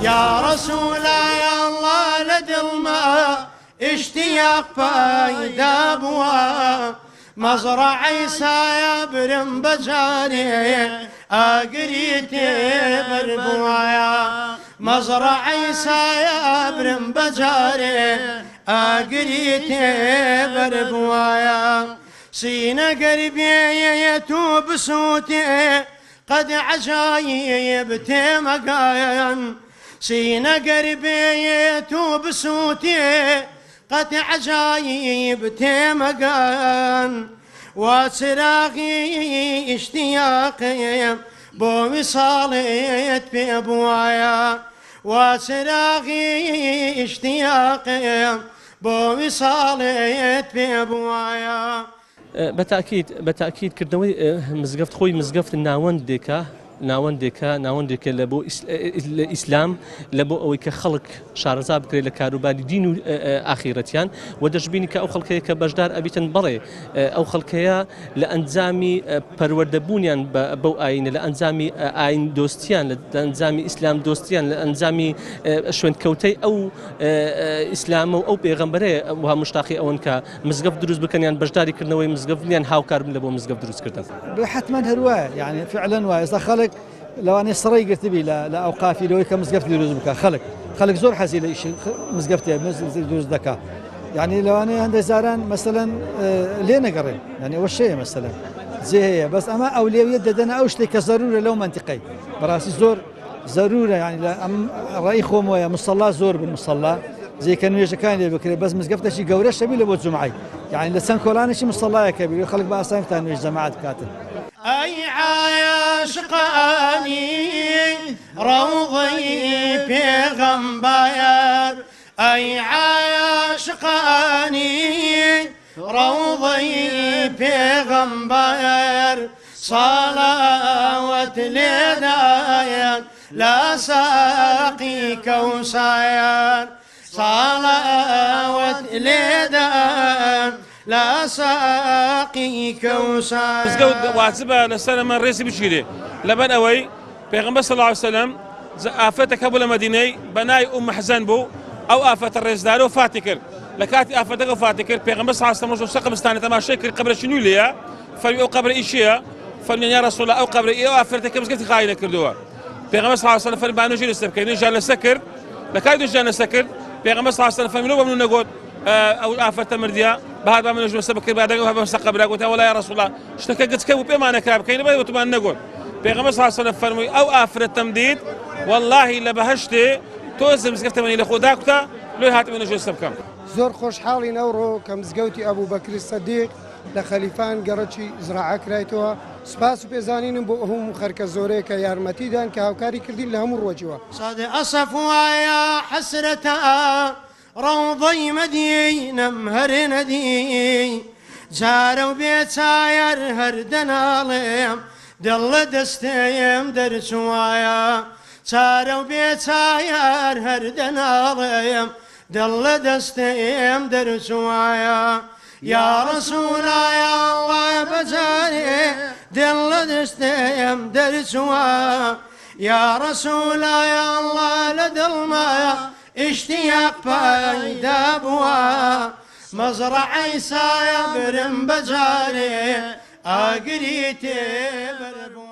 يا رسول يا الله لدى الماء اشتياق فايدة بوا مزرعة عيسى برم بجاري اقريتي بربوايا مزرعة عيسى برم بجاري اقريتي بربوايا سينا قربي يتوب صوتي قد عجايب تمقاين سينا قربي يتوب صوتي قد عجايب تمقاين وسراغي اشتياقي بو وصالت بابوايا وسراغي اشتياقي بو وصالت بابوايا بتأكيد كردنەوەی مزگەفت خۆی مزگەفت ناوەندێکە لە بۆ ئیسلام لە بۆ ئەوەی کە خەڵک شارەزا بکرێت لە کاروباری دین و ئاخیرەتیان و دەشبینی کە ئەو خەڵکەیە کە بەشدار ئەبیتن بەڵێ ئەو خەڵکەیە لە ئەنجامی پەروەردەبوونیان بەو ئاینە لە ئەنجامی ئاین دۆستیان لە ئەنجامی ئیسلام دۆستیان لە ئەنجامی شوێنکەوتەی ئەو ئیسلامە و ئەو پێغەمبەرەیە وها مشتاقی ئەوەن کە مزگەفت دروست بکەنیان بەشداریکردنەوەی مزگەفتیان هاوکاربن لە بۆ مزگەفت دروستکردن حتما هەروایە يعني فعلا وایە خەڵک لەوانەیە سڕی گرتبی لە ئەوقافی لەوەی کە مزگەفتی دروست بکە خەڵک زۆر حەزی لە مزگەفتێ دروست دەکات يعني لەوانەیە هەندێک زاران مەسەلەن لێ نەگەڕێن يعني ئەوە شەیە مەسەلەن جێ هەیە بەس ئەمە ئەولێویەت دەدەنە ئەو شتێک کە زەرورە لەو منتیقەی بەڕاستی زۆر زەرورە يعني لە ئەم ڕای خۆم وایە موسەڵا زۆر بن موسەڵا زیکە نوێژەکان لێ بکرێت بەس مزگەفتێکی گەورە شەبی لە بۆ جومعی يعني لە چەند کۆلانێکی موسەڵایەکە بێ خەڵک بە ئاسانیتان نوێژ جەماعەت بکاتن أي عاشقاني روضي بيغمباير أي عاشقاني روضي بيغمباير صلاوة لداير لا ساقي كوساير صلاوة لداير لا ساقي كوساير مزگەوت واجبە لەسەر من ڕێزی بچیرێ لەبەر ئەوەی پێغەمبەر صلی الله عليه وسلم ئافەتێکە بوو لە مەدینەی بەناوی ئوم مەحزەن بوو ئەو ئافەتە ڕێزدارە و فاتی کرد لە کاتی ئافەتەکە و فاتی کرد پێغەمبەر صلی الله عليه وسلم سەق قبرستانی تەماشای کرد قبرێکی نوێی لێیە فەرمی ئەو قبرە ئیشیە فەرمی یا رەسوول الله ئەو قبرە ئێوە ئافەتەکە مزگەفتی خاینە کردووە پێغەمبەر صلی الله عليه وسلم فەرمی با نوێژی لەسەر بکەین نوێژیان لەسەر کرد لە کاتی نوێژیان لەسەر کرد پێغەمبەر صلی الله عليه وسلم فەرمی لەو بەمنو نەگوت ئەو ئافەتە مردیە بەهات با من نوێژ لەسەر بکرد بعدەکە بەسە قبرە گوت وەڵا یا رەسوول الله شتەکە گچکە بوو پێمانە کرا بکەین بە وتمان نەگوت پێغەمبەر صلی الله عليه وسلم فەرمووی ئەو ئافرەتەم دیت والله لە بەهەشتێ تۆز مزگەفتەمەنی لە خۆ داکوتە لۆی هاتمە نوێژ لەسەر بکەم زۆر خۆشحاڵین ئەوڕۆ کە مزگەوتی ئەبوو بەکری سەدیق لە خەلیفان گەڕەکی زراعە کرایەوە سپاس و پێزانینم بۆ هەموو خەرکە زۆرەیە کە یارمەتیدان کە هاوکاری کردین لە هەموو ڕۆژیوە صاد أسف ويا حسرة روضي مدينم هر ندي جارو بيتاير هردناليم دل دستيم درسوايا جارو بيتاير هردناليم دل دستيم درسوايا يا رسول يا الله بجاري دل دستيم درسوايا يا رسول يا الله لدلما اشتياق فايدة بوا مزرعة عيسى برم بجاري اقريتي بربوا